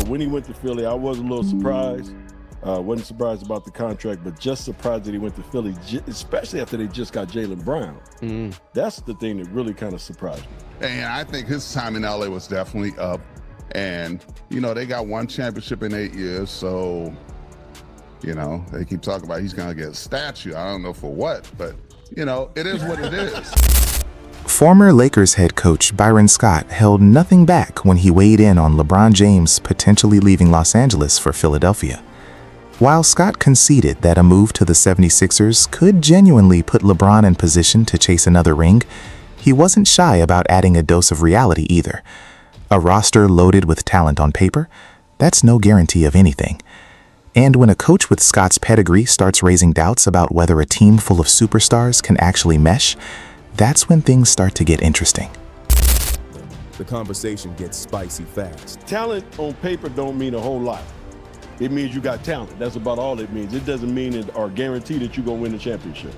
when he went to Philly, I was a little surprised. Wasn't surprised about the contract, but just surprised that he went to Philly, especially after they just got Jaylen Brown. That's the thing that really kind of surprised me. And I think his time in LA was definitely up. And, they got one championship in 8 years, so, they keep talking about he's going to get a statue. I don't know for what, but, it is what it is. Former Lakers head coach Byron Scott held nothing back when he weighed in on LeBron James potentially leaving Los Angeles for Philadelphia. While Scott conceded that a move to the 76ers could genuinely put LeBron in position to chase another ring, he wasn't shy about adding a dose of reality either. A roster loaded with talent on paper? That's no guarantee of anything. And when a coach with Scott's pedigree starts raising doubts about whether a team full of superstars can actually mesh, that's when things start to get interesting. The conversation gets spicy fast. Talent on paper don't mean a whole lot. It means you got talent. That's about all it means. It doesn't mean it or guarantee that you're going to win the championship.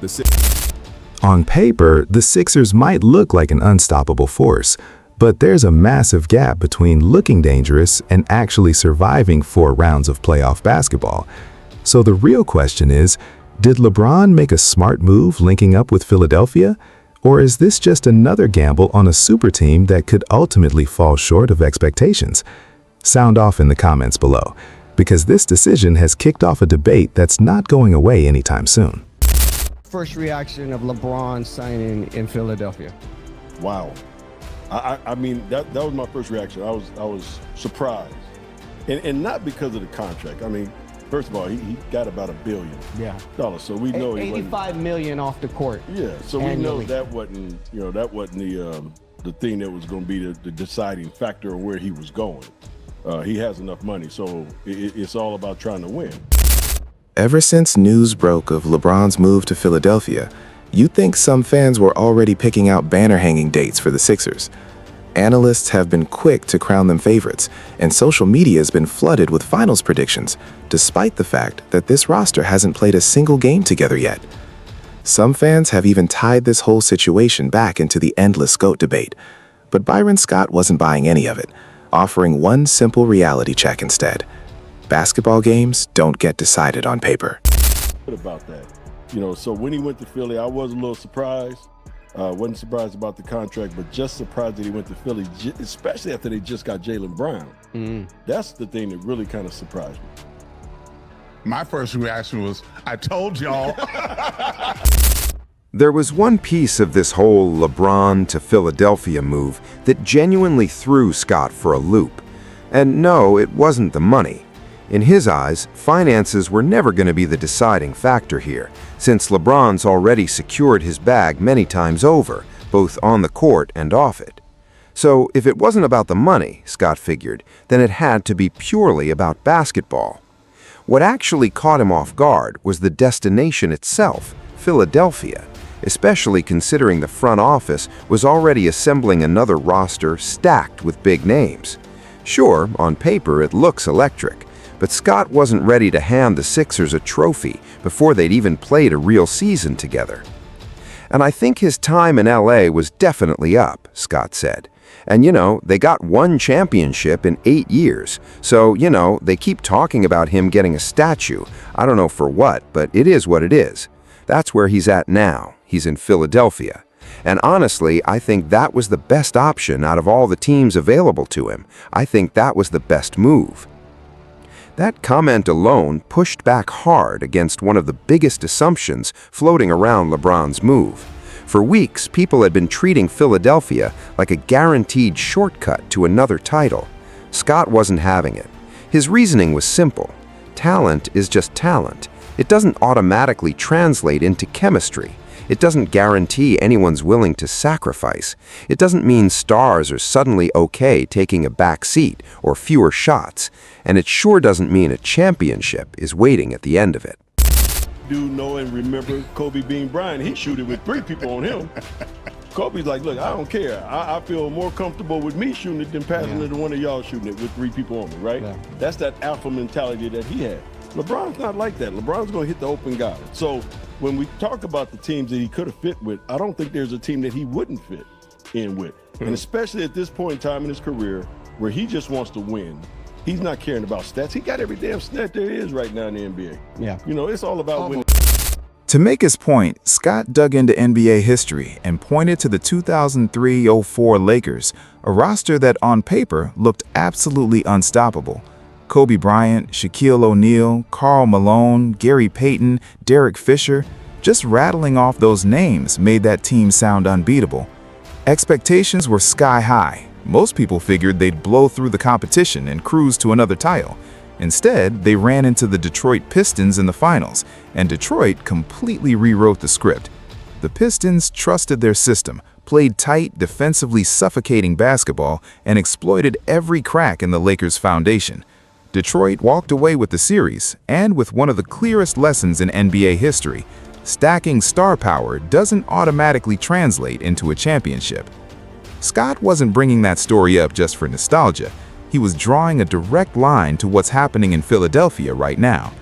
On paper, the Sixers might look like an unstoppable force, but there's a massive gap between looking dangerous and actually surviving 4 rounds of playoff basketball. So the real question is, did LeBron make a smart move linking up with Philadelphia? Or is this just another gamble on a super team that could ultimately fall short of expectations? Sound off in the comments below, because this decision has kicked off a debate that's not going away anytime soon. First reaction of LeBron signing in Philadelphia? Wow. I mean, that was my first reaction. I was surprised. And not because of the contract. I mean, first of all, he got about $1 billion. So we know he wasn't, $85 million off the court. Yeah, so annually. we know that wasn't, the thing that was going to be the deciding factor of where he was going. He has enough money, so it's all about trying to win. Ever since news broke of LeBron's move to Philadelphia, you'd think some fans were already picking out banner-hanging dates for the Sixers. Analysts have been quick to crown them favorites, and social media has been flooded with finals predictions, despite the fact that this roster hasn't played a single game together yet. Some fans have even tied this whole situation back into the endless GOAT debate, but Byron Scott wasn't buying any of it, offering one simple reality check instead. Basketball games don't get decided on paper. What about that? So when he went to Philly, I was a little surprised. Wasn't surprised about the contract, but just surprised that he went to Philly, especially after they just got Jaylen Brown. That's the thing that really kind of surprised me. My first reaction was, I told y'all. There was one piece of this whole LeBron to Philadelphia move that genuinely threw Scott for a loop. And no, it wasn't the money. In his eyes, finances were never going to be the deciding factor here, since LeBron's already secured his bag many times over, both on the court and off it. So if it wasn't about the money, Scott figured, then it had to be purely about basketball. What actually caught him off guard was the destination itself, Philadelphia, especially considering the front office was already assembling another roster stacked with big names. Sure, on paper it looks electric, but Scott wasn't ready to hand the Sixers a trophy before they'd even played a real season together. And I think his time in LA was definitely up, Scott said. And they got one championship in 8 years. So, they keep talking about him getting a statue. I don't know for what, but it is what it is. That's where he's at now. He's in Philadelphia. And honestly, I think that was the best option out of all the teams available to him. I think that was the best move. That comment alone pushed back hard against one of the biggest assumptions floating around LeBron's move. For weeks, people had been treating Philadelphia like a guaranteed shortcut to another title. Scott wasn't having it. His reasoning was simple. Talent is just talent. It doesn't automatically translate into chemistry. It doesn't guarantee anyone's willing to sacrifice. It doesn't mean stars are suddenly okay taking a back seat or fewer shots. And it sure doesn't mean a championship is waiting at the end of it. Do know and remember Kobe being Bryant. He shooted with 3 people on him. Kobe's like, look, I don't care. I feel more comfortable with me shooting it than passing it to one of y'all shooting it with 3 people on me, right? Yeah. That's that alpha mentality that he had. LeBron's not like that. LeBron's going to hit the open guy. So when we talk about the teams that he could have fit with, I don't think there's a team that he wouldn't fit in with. And especially at this point in time in his career where he just wants to win, He's not caring about stats. He got every damn stat there is right now in the NBA. Yeah. You know, it's all about winning. To make his point, Scott dug into NBA history and pointed to the 2003-04 Lakers, a roster that on paper looked absolutely unstoppable. Kobe Bryant, Shaquille O'Neal, Karl Malone, Gary Payton, Derek Fisher, just rattling off those names made that team sound unbeatable. Expectations were sky high. Most people figured they'd blow through the competition and cruise to another title. Instead, they ran into the Detroit Pistons in the finals, and Detroit completely rewrote the script. The Pistons trusted their system, played tight, defensively suffocating basketball, and exploited every crack in the Lakers' foundation. Detroit walked away with the series, and with one of the clearest lessons in NBA history: stacking star power doesn't automatically translate into a championship. Scott wasn't bringing that story up just for nostalgia. He was drawing a direct line to what's happening in Philadelphia right now.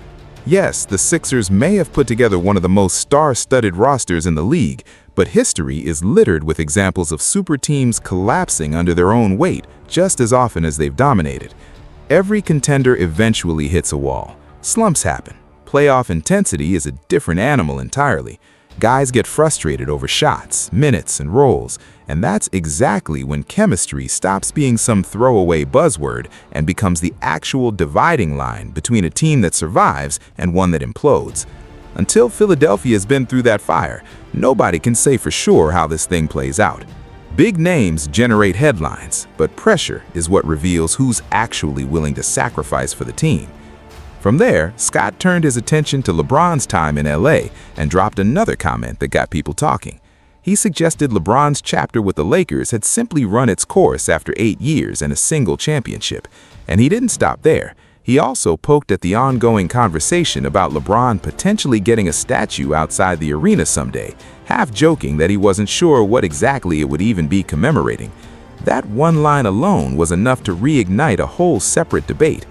Yes, the Sixers may have put together one of the most star-studded rosters in the league, but history is littered with examples of super teams collapsing under their own weight just as often as they've dominated. Every contender eventually hits a wall. Slumps happen. Playoff intensity is a different animal entirely. Guys get frustrated over shots, minutes, and roles, and that's exactly when chemistry stops being some throwaway buzzword and becomes the actual dividing line between a team that survives and one that implodes. Until Philadelphia's been through that fire, nobody can say for sure how this thing plays out. Big names generate headlines, but pressure is what reveals who's actually willing to sacrifice for the team. From there, Scott turned his attention to LeBron's time in LA and dropped another comment that got people talking. He suggested LeBron's chapter with the Lakers had simply run its course after 8 years and a single championship. And he didn't stop there. He also poked at the ongoing conversation about LeBron potentially getting a statue outside the arena someday, half joking that he wasn't sure what exactly it would even be commemorating. That one line alone was enough to reignite a whole separate debate.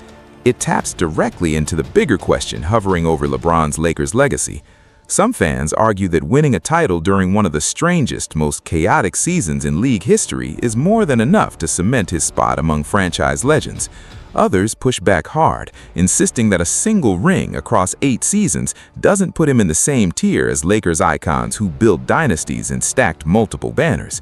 It taps directly into the bigger question hovering over LeBron's Lakers legacy. Some fans argue that winning a title during one of the strangest, most chaotic seasons in league history is more than enough to cement his spot among franchise legends. Others push back hard, insisting that a single ring across 8 seasons doesn't put him in the same tier as Lakers icons who built dynasties and stacked multiple banners.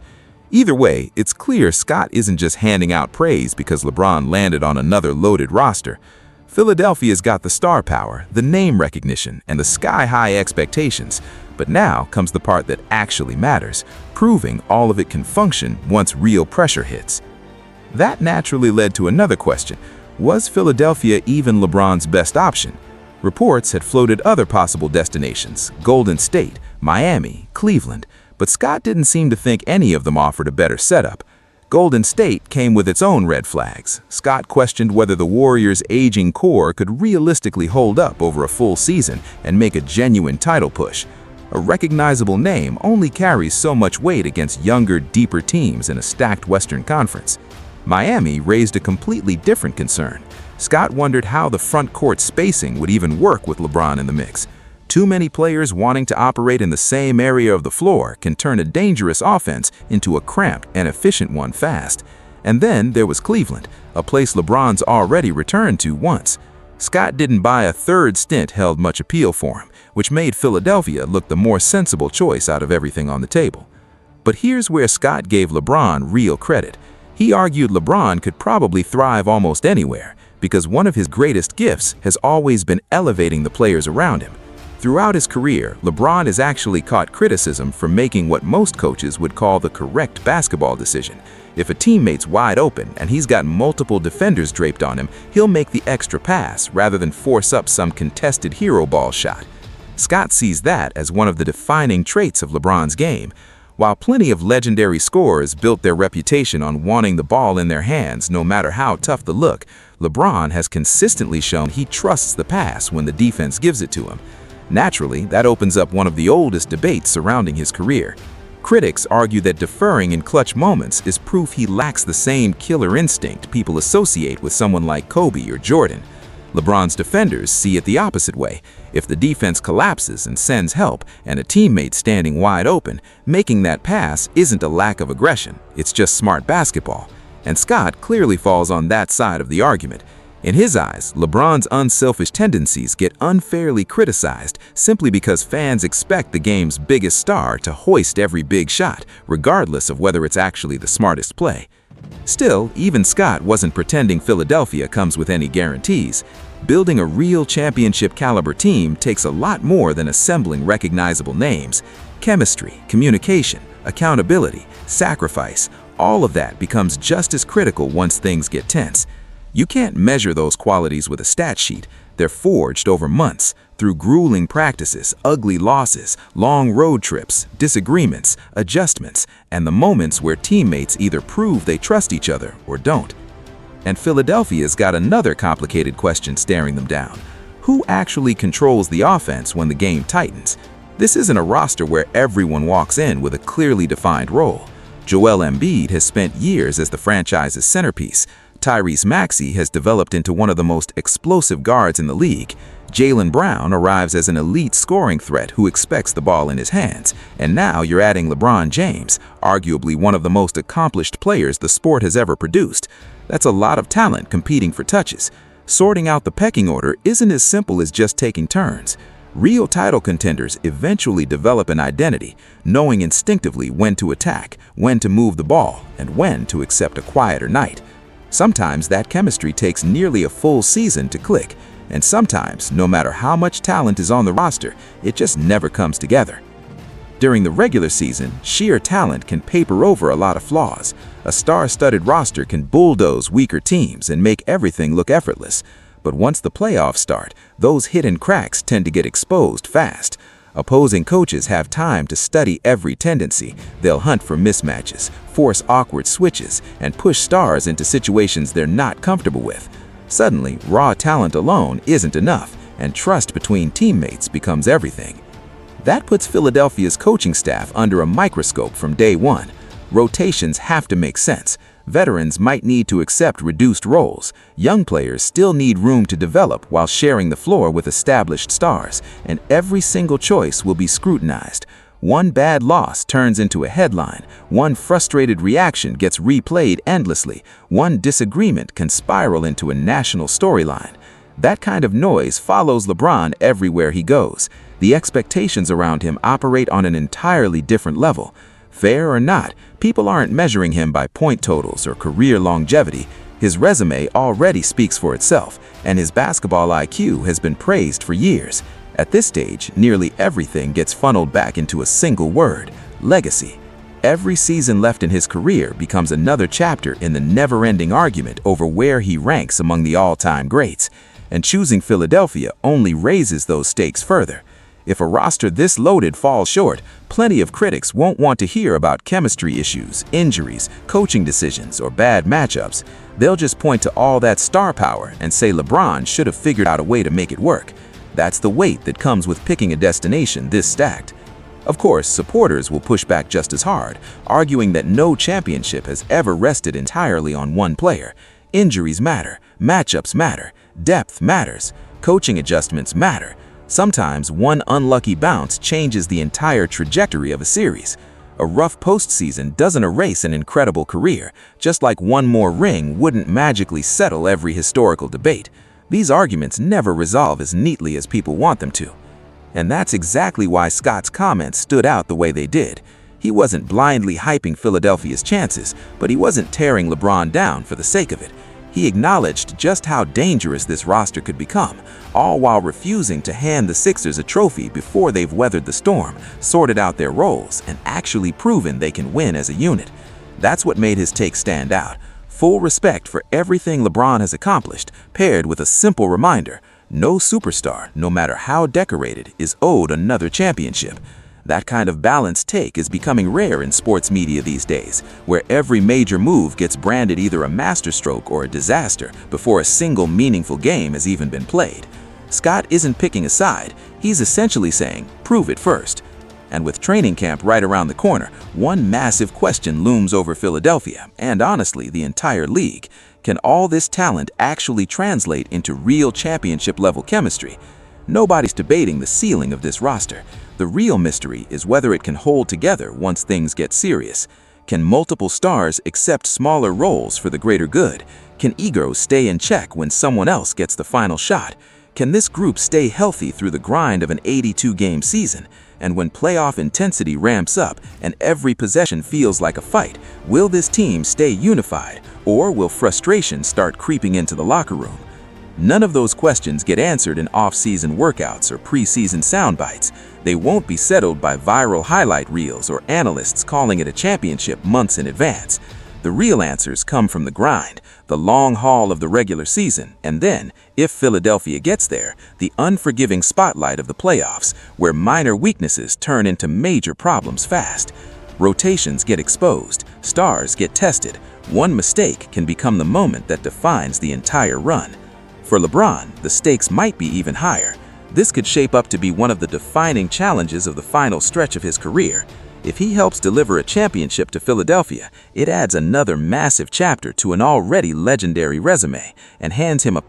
Either way, it's clear Scott isn't just handing out praise because LeBron landed on another loaded roster. Philadelphia's got the star power, the name recognition, and the sky-high expectations. But now comes the part that actually matters, proving all of it can function once real pressure hits. That naturally led to another question. Was Philadelphia even LeBron's best option? Reports had floated other possible destinations: Golden State, Miami, Cleveland. But Scott didn't seem to think any of them offered a better setup. Golden State came with its own red flags. Scott questioned whether the Warriors' aging core could realistically hold up over a full season and make a genuine title push. A recognizable name only carries so much weight against younger, deeper teams in a stacked Western Conference. Miami raised a completely different concern. Scott wondered how the front court spacing would even work with LeBron in the mix. Too many players wanting to operate in the same area of the floor can turn a dangerous offense into a cramped and efficient one fast. And then there was Cleveland, a place LeBron's already returned to once. Scott didn't buy a third stint held much appeal for him, which made Philadelphia look the more sensible choice out of everything on the table. But here's where Scott gave LeBron real credit. He argued LeBron could probably thrive almost anywhere, because one of his greatest gifts has always been elevating the players around him. Throughout his career, LeBron has actually caught criticism for making what most coaches would call the correct basketball decision. If a teammate's wide open and he's got multiple defenders draped on him, he'll make the extra pass rather than force up some contested hero ball shot. Scott sees that as one of the defining traits of LeBron's game. While plenty of legendary scorers built their reputation on wanting the ball in their hands no matter how tough the look, LeBron has consistently shown he trusts the pass when the defense gives it to him. Naturally, that opens up one of the oldest debates surrounding his career. Critics argue that deferring in clutch moments is proof he lacks the same killer instinct people associate with someone like Kobe or Jordan. LeBron's defenders see it the opposite way. If the defense collapses and sends help and a teammate standing wide open, making that pass isn't a lack of aggression, it's just smart basketball. And Scott clearly falls on that side of the argument. In his eyes, LeBron's unselfish tendencies get unfairly criticized simply because fans expect the game's biggest star to hoist every big shot, regardless of whether it's actually the smartest play. Still, even Scott wasn't pretending Philadelphia comes with any guarantees. Building a real championship-caliber team takes a lot more than assembling recognizable names. Chemistry, communication, accountability, sacrifice, all of that becomes just as critical once things get tense. You can't measure those qualities with a stat sheet. They're forged over months, through grueling practices, ugly losses, long road trips, disagreements, adjustments, and the moments where teammates either prove they trust each other or don't. And Philadelphia's got another complicated question staring them down. Who actually controls the offense when the game tightens? This isn't a roster where everyone walks in with a clearly defined role. Joel Embiid has spent years as the franchise's centerpiece. Tyrese Maxey has developed into one of the most explosive guards in the league. Jaylen Brown arrives as an elite scoring threat who expects the ball in his hands. And now you're adding LeBron James, arguably one of the most accomplished players the sport has ever produced. That's a lot of talent competing for touches. Sorting out the pecking order isn't as simple as just taking turns. Real title contenders eventually develop an identity, knowing instinctively when to attack, when to move the ball, and when to accept a quieter night. Sometimes that chemistry takes nearly a full season to click, and sometimes, no matter how much talent is on the roster, it just never comes together. During the regular season, sheer talent can paper over a lot of flaws. A star-studded roster can bulldoze weaker teams and make everything look effortless. But once the playoffs start, those hidden cracks tend to get exposed fast. Opposing coaches have time to study every tendency. They'll hunt for mismatches, force awkward switches, and push stars into situations they're not comfortable with. Suddenly, raw talent alone isn't enough, and trust between teammates becomes everything. That puts Philadelphia's coaching staff under a microscope from day one. Rotations have to make sense. Veterans might need to accept reduced roles. Young players still need room to develop while sharing the floor with established stars, and every single choice will be scrutinized. One bad loss turns into a headline. One frustrated reaction gets replayed endlessly. One disagreement can spiral into a national storyline. That kind of noise follows LeBron everywhere he goes. The expectations around him operate on an entirely different level. Fair or not, people aren't measuring him by point totals or career longevity. His resume already speaks for itself, and his basketball IQ has been praised for years. At this stage, nearly everything gets funneled back into a single word: legacy. Every season left in his career becomes another chapter in the never-ending argument over where he ranks among the all-time greats. And choosing Philadelphia only raises those stakes further. If a roster this loaded falls short, plenty of critics won't want to hear about chemistry issues, injuries, coaching decisions, or bad matchups. They'll just point to all that star power and say LeBron should have figured out a way to make it work. That's the weight that comes with picking a destination this stacked. Of course, supporters will push back just as hard, arguing that no championship has ever rested entirely on one player. Injuries matter, matchups matter, depth matters, coaching adjustments matter. Sometimes one unlucky bounce changes the entire trajectory of a series. A rough postseason doesn't erase an incredible career, just like one more ring wouldn't magically settle every historical debate. These arguments never resolve as neatly as people want them to. And that's exactly why Scott's comments stood out the way they did. He wasn't blindly hyping Philadelphia's chances, but he wasn't tearing LeBron down for the sake of it. He acknowledged just how dangerous this roster could become, all while refusing to hand the Sixers a trophy before they've weathered the storm, sorted out their roles, and actually proven they can win as a unit. That's what made his take stand out. Full respect for everything LeBron has accomplished, paired with a simple reminder: no superstar, no matter how decorated, is owed another championship. That kind of balanced take is becoming rare in sports media these days, where every major move gets branded either a masterstroke or a disaster before a single meaningful game has even been played. Scott isn't picking a side. He's essentially saying, prove it first. And with training camp right around the corner, one massive question looms over Philadelphia, and honestly, the entire league. Can all this talent actually translate into real championship-level chemistry? Nobody's debating the ceiling of this roster. The real mystery is whether it can hold together once things get serious. Can multiple stars accept smaller roles for the greater good? Can egos stay in check when someone else gets the final shot? Can this group stay healthy through the grind of an 82-game season? And when playoff intensity ramps up and every possession feels like a fight, will this team stay unified, or will frustration start creeping into the locker room? None of those questions get answered in off-season workouts or preseason sound bites. They won't be settled by viral highlight reels or analysts calling it a championship months in advance. The real answers come from the grind, the long haul of the regular season, and then, if Philadelphia gets there, the unforgiving spotlight of the playoffs, where minor weaknesses turn into major problems fast. Rotations get exposed, stars get tested. One mistake can become the moment that defines the entire run. For LeBron, the stakes might be even higher. This could shape up to be one of the defining challenges of the final stretch of his career. If he helps deliver a championship to Philadelphia, it adds another massive chapter to an already legendary resume and hands him a